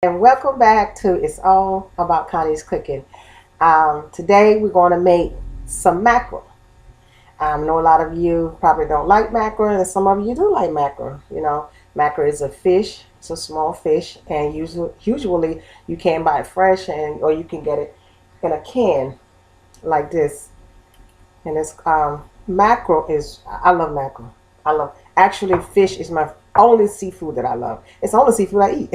And welcome back to It's All About Connie's Cooking. Today we're going to make some mackerel. I know a lot of you probably don't like mackerel, and some of you do like mackerel. Mackerel is a fish. It's a small fish, and usually you can buy it fresh, or you can get it in a can like this. And it's mackerel is I love mackerel. Actually, fish is my only seafood that I love. It's the only seafood I eat.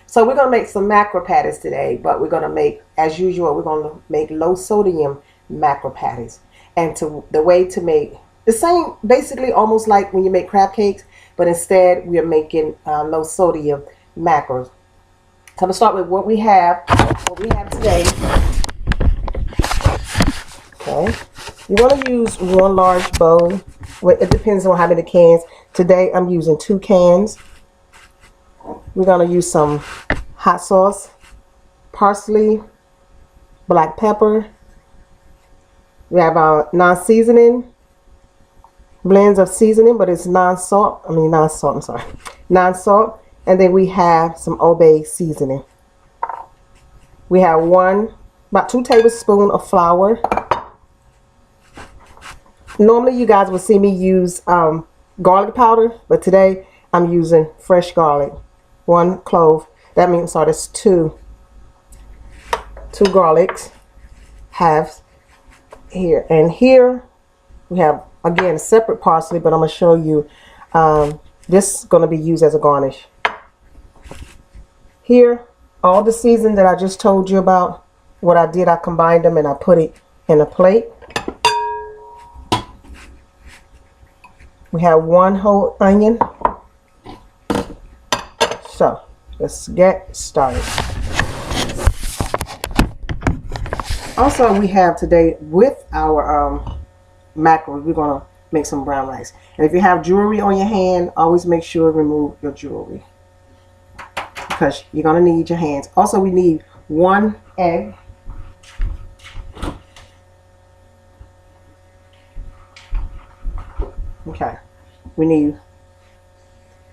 So we're going to make some mackerel patties today, but we're going to make, as usual, we're going to make low sodium mackerel patties. And the way to make the same, basically almost like when you make crab cakes, but instead we are making low sodium mackerels. So I'm going to start with what we have today. Okay. You want to use one large bowl. Well, it depends on how many cans. Today I'm using 2 cans. We're going to use some hot sauce, parsley, black pepper. We have our non-seasoning, blends of seasoning, but it's non-salt. Non-salt. And then we have some Old Bay seasoning. We have about 2 tablespoons of flour. Normally you guys will see me use garlic powder, but today I'm using fresh garlic. 1 clove. That means, that's 2 garlics. Halves here. And here we have, again, separate parsley, but I'm going to show you. This is going to be used as a garnish. Here, all the seasoning that I just told you about, what I did, I combined them and I put it in a plate. We have 1 whole onion. So let's get started. Also, we have today with our mackerel, we're going to make some brown rice. And if you have jewelry on your hand, always make sure to remove your jewelry, because you're going to need your hands. Also, we need 1 egg. Okay, we need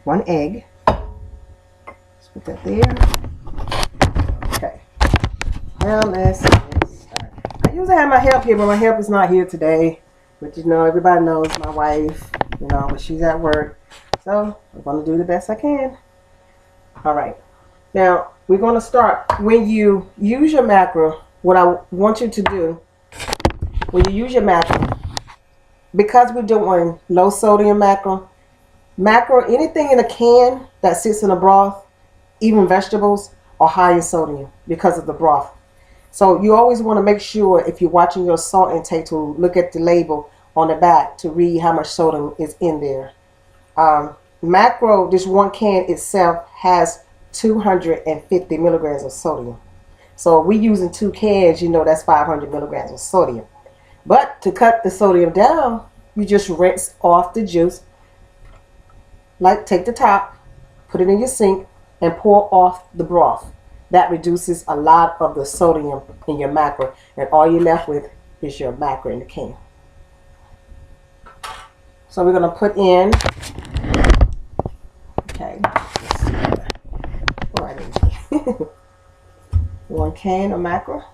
1 egg. Let's put that there. Okay, now let's get started. I usually have my help here, but my help is not here today. But everybody knows my wife, but she's at work. So I'm going to do the best I can. All right, now we're going to start. When you use your mackerel, what I want you to do, when you use your mackerel, because we're doing low sodium mackerel, anything in a can that sits in a broth, even vegetables, are high in sodium because of the broth. So you always want to make sure, if you're watching your salt intake, to look at the label on the back to read how much sodium is in there. Mackerel, this 1 can itself has 250 milligrams of sodium. So if we're using 2 cans, that's 500 milligrams of sodium. But to cut the sodium down, you just rinse off the juice. Like, take the top, put it in your sink, and pour off the broth. That reduces a lot of the sodium in your mackerel, and all you're left with is your mackerel in the can. So we're going to put in, okay, right in here. 1 can of mackerel.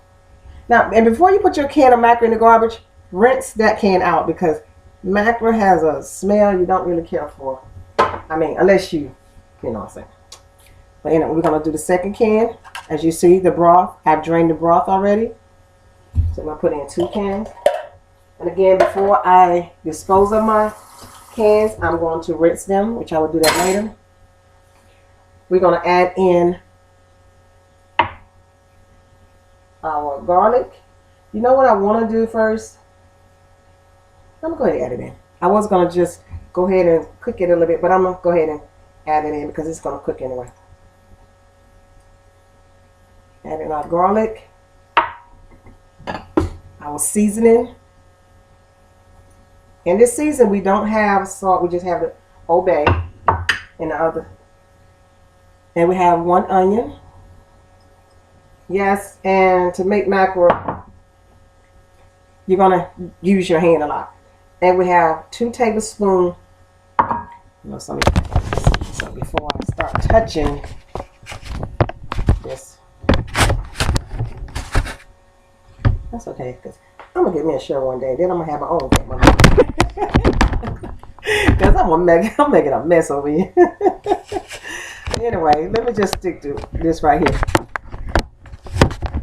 Now, and before you put your can of mackerel in the garbage, rinse that can out, because mackerel has a smell you don't really care for. Unless you know what I'm saying. But anyway, we're going to do the 2nd can. As you see, the broth, I've drained the broth already. So I'm going to put in 2 cans. And again, before I dispose of my cans, I'm going to rinse them, which I will do that later. We're going to add in our garlic. You know what I want to do first? I'm going to go ahead and add it in. I was going to just go ahead and cook it a little bit, but I'm going to go ahead and add it in because it's going to cook anyway. Add in our garlic, our seasoning. In this season, we don't have salt. We just have the Old Bay and the other. And we have 1 onion. Yes, and to make mackerel, you're going to use your hand a lot. And we have 2 tablespoons. So before I start touching That's okay, because I'm going to get me a show one day. Then I'm going to have my own camera. Because I'm making a mess over here. Anyway, let me just stick to this right here.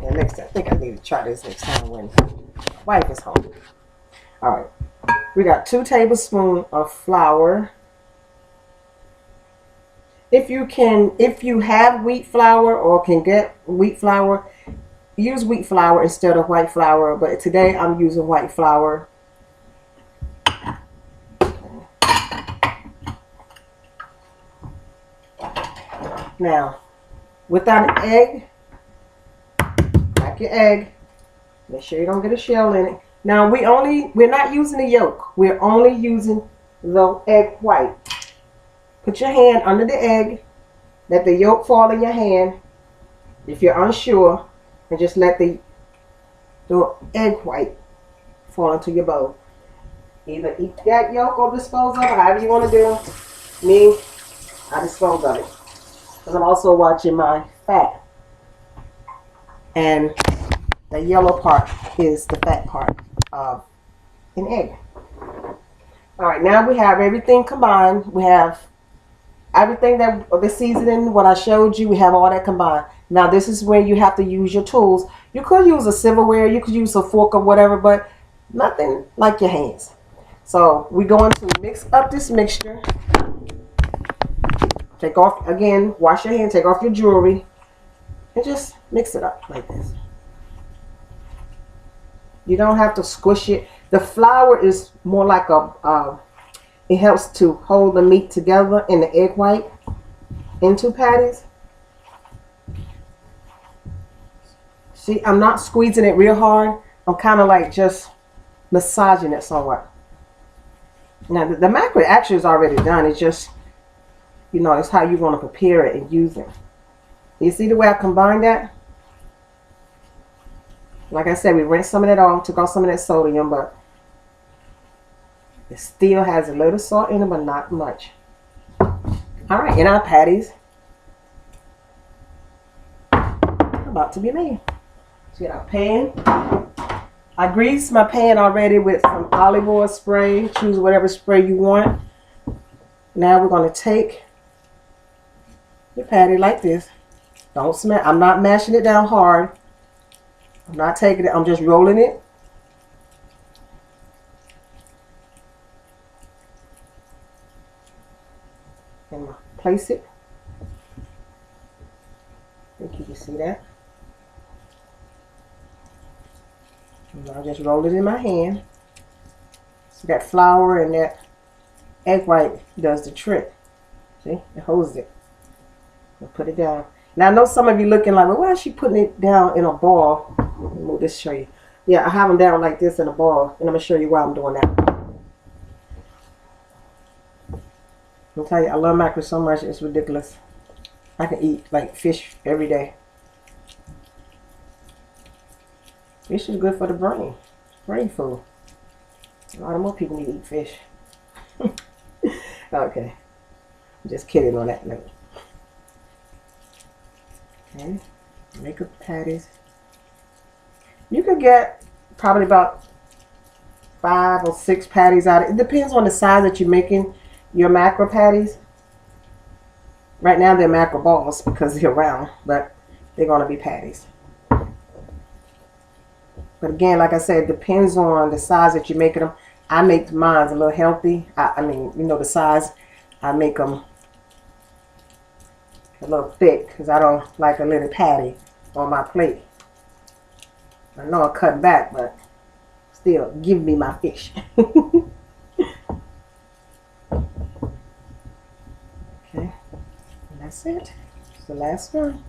And next time, I think I need to try this next time when my wife is home. All right. We got 2 tablespoons of flour. If you have wheat flour or can get wheat flour, use wheat flour instead of white flour. But today I'm using white flour. Now, without an egg, crack your egg. Make sure you don't get a shell in it. Now we're not using the yolk. We're only using the egg white. Put your hand under the egg. Let the yolk fall in your hand if you're unsure, and just let the egg white fall into your bowl. Either eat that yolk or dispose of it, however you want to do. Me, I dispose of it. Because I'm also watching my fat. And the yellow part is the fat part of an egg. Alright, now we have everything combined. We have everything that the seasoning, what I showed you, we have all that combined. Now this is where you have to use your tools. You could use a silverware, you could use a fork or whatever, but nothing like your hands. So we're going to mix up this mixture. Take off, again, wash your hand, take off your jewelry, and just mix it up like this. You don't have to squish it. The flour is more like it helps to hold the meat together in the egg white into patties. See, I'm not squeezing it real hard. I'm kind of like just massaging it somewhat. Now, the mackerel actually is already done. It's just, you know, it's how you want to prepare it and use it. You see the way I combined that? Like I said, we rinsed some of that off, took off some of that sodium, but it still has a little salt in it, but not much. All right, and our patties are about to be made. So get our pan. I greased my pan already with some olive oil spray. Choose whatever spray you want. Now we're going to take your patty like this. Don't smash. I'm not mashing it down hard. I'm not taking it. I'm just rolling it. And place it. I think you can see that. And I'll just roll it in my hand. So that flour and that egg white does the trick. See? It holds it. I'll put it down. Now I know some of you looking like, well, why is she putting it down in a ball? Let me move this, show you. Yeah, I have them down like this in a ball, and I'm gonna show you why I'm doing that. I'll tell you, I love mackerel so much, it's ridiculous. I can eat like fish every day. Fish is good for the brain. Brain food. A lot of more people need to eat fish. Okay. I'm just kidding on that note. Okay. Make up patties. You could get probably about 5 or 6 patties out of it. It depends on the size that you're making your mackerel patties. Right now they're mackerel balls because they're round, but they're going to be patties. But again, like I said, it depends on the size that you're making them. I make mine a little healthy. I mean, you know, the size. I make them a little thick because I don't like a little patty on my plate. I know I'm cutting back, but still, give me my fish. Okay, and that's it. It's the last one.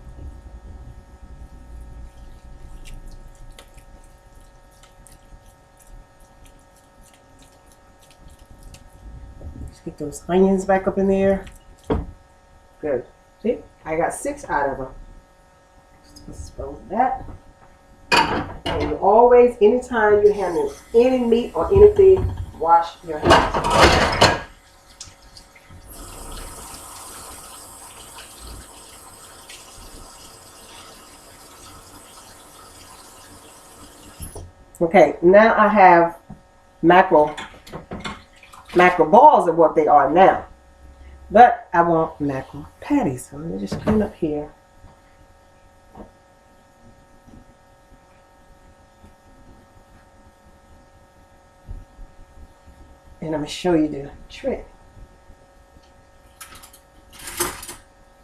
Let's get those onions back up in there. Good. See, I got 6 out of them. Just dispose of that. And you always, anytime you're handling any meat or anything, wash your hands. Okay, now I have mackerel balls are what they are now. But I want mackerel patties. So let me just clean up here. And I'm going to show you the trick.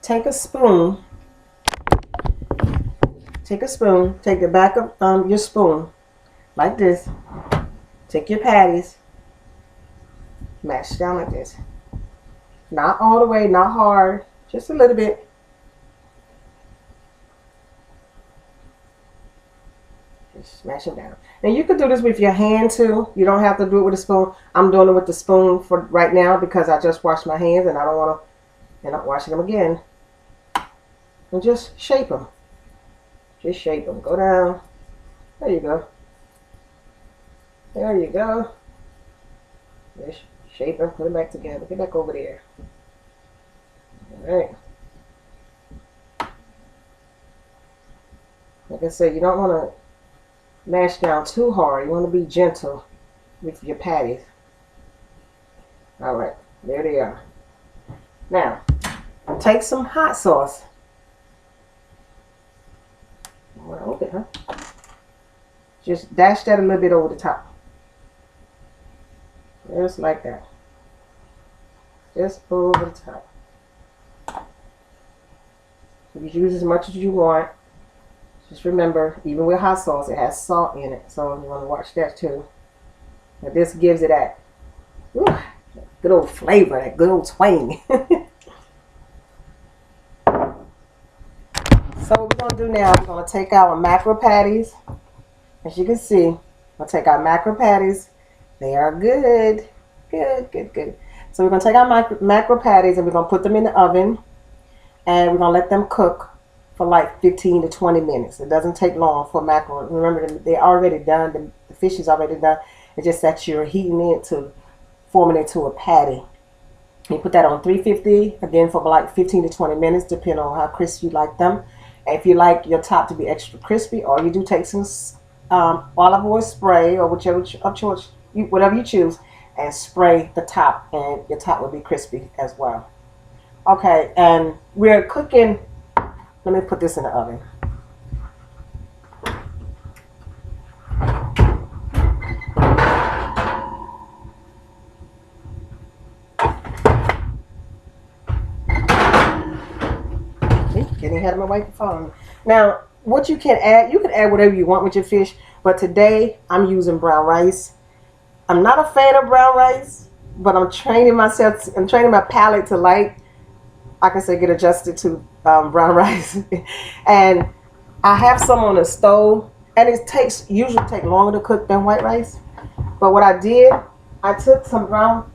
Take a spoon. Take the back of your spoon, like this. Take your patties, mash down like this. Not all the way, not hard, just a little bit. Just smash it down. And you could do this with your hand too. You don't have to do it with a spoon. I'm doing it with the spoon for right now because I just washed my hands and I don't want to end up washing them again. And just shape them. Just shape them. Go down. There you go. There you go. Just shape them. Put them back together. Get back over there. Alright. Like I said, you don't want to mash down too hard. You want to be gentle with your patties. Alright. There they are. Now, take some hot sauce. Okay, huh? Just dash that a little bit over the top. Just like that. Just over the top. You can use as much as you want. Just remember, even with hot sauce, it has salt in it. So you want to watch that too. But this gives it that good old flavor, that good old twang. So what we're going to do now, we're going to take our mackerel patties. As you can see, we'll take our mackerel patties. They are good. Good, good, good. So we're going to take our mackerel patties and we're going to put them in the oven. And we're going to let them cook for like 15 to 20 minutes. It doesn't take long for mackerel. Remember, they're already done. The fish is already done. It's just that you're heating it to form it into a patty. You put that on 350, again, for like 15 to 20 minutes, depending on how crispy you like them. And if you like your top to be extra crispy, all you do take some olive oil spray or whichever of choice, whatever you choose, and spray the top, and your top will be crispy as well. Okay, and we're cooking. Let me put this in the oven. Getting ahead of my microphone. Now, what you can add whatever you want with your fish, but today I'm using brown rice. I'm not a fan of brown rice, but I'm training my palate to like, I can say, get adjusted to brown rice. And I have some on the stove, and it usually take longer to cook than white rice. But what I did, I took some brown,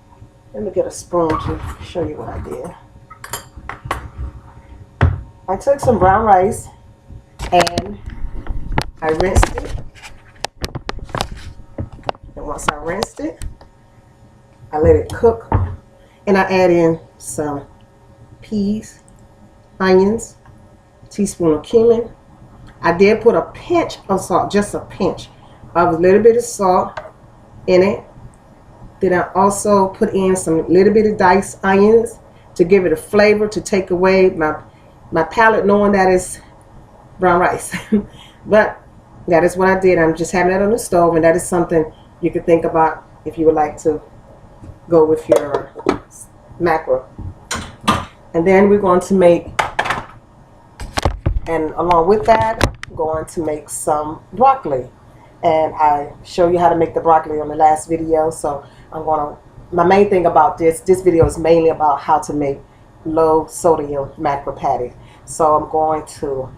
let me get a spoon to show you what I did. I took some brown rice and I rinsed it. And once I rinsed it, I let it cook. And I add in some peas, onions, teaspoon of cumin. I did put a pinch of salt, just a pinch of a little bit of salt in it. Then I also put in some little bit of diced onions to give it a flavor, to take away my palate, knowing that it's brown rice. But that is what I did. I'm just having that on the stove, and that is something you could think about if you would like to go with your mackerel. And then we're going to make, and along with that, I'm going to make some broccoli. And I show you how to make the broccoli on the last video. So my main thing about this video is mainly about how to make low sodium mackerel patty. So I'm going to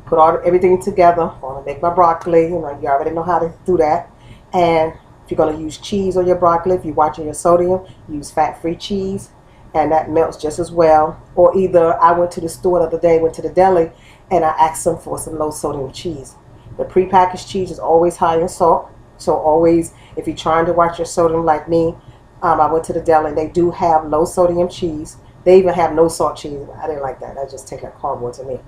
put everything together. I'm going to make my broccoli. You already know how to do that. And if you're going to use cheese on your broccoli, if you're watching your sodium, use fat-free cheese, and that melts just as well. Or either I went to the store the other day, went to the deli, and I asked them for some low sodium cheese. The prepackaged cheese is always high in salt. So always, if you're trying to watch your sodium like me, I went to the deli and they do have low sodium cheese. They even have no salt cheese. I didn't like that. That just tastes like cardboard to me.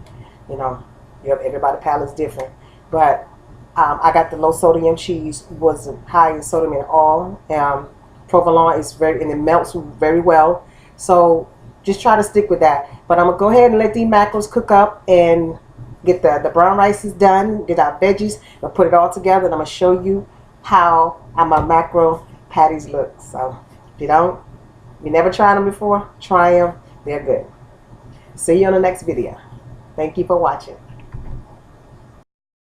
Everybody's palate is different. But I got the low sodium cheese, was high in sodium and all. Provolone is very, and it melts very well. So just try to stick with that. But I'm gonna go ahead and let these mackerels cook up and get the brown rice is done, get our veggies, and put it all together. And I'm gonna show you how my mackerel patties look. So if you never tried them before, try them. They're good. See you on the next video. Thank you for watching.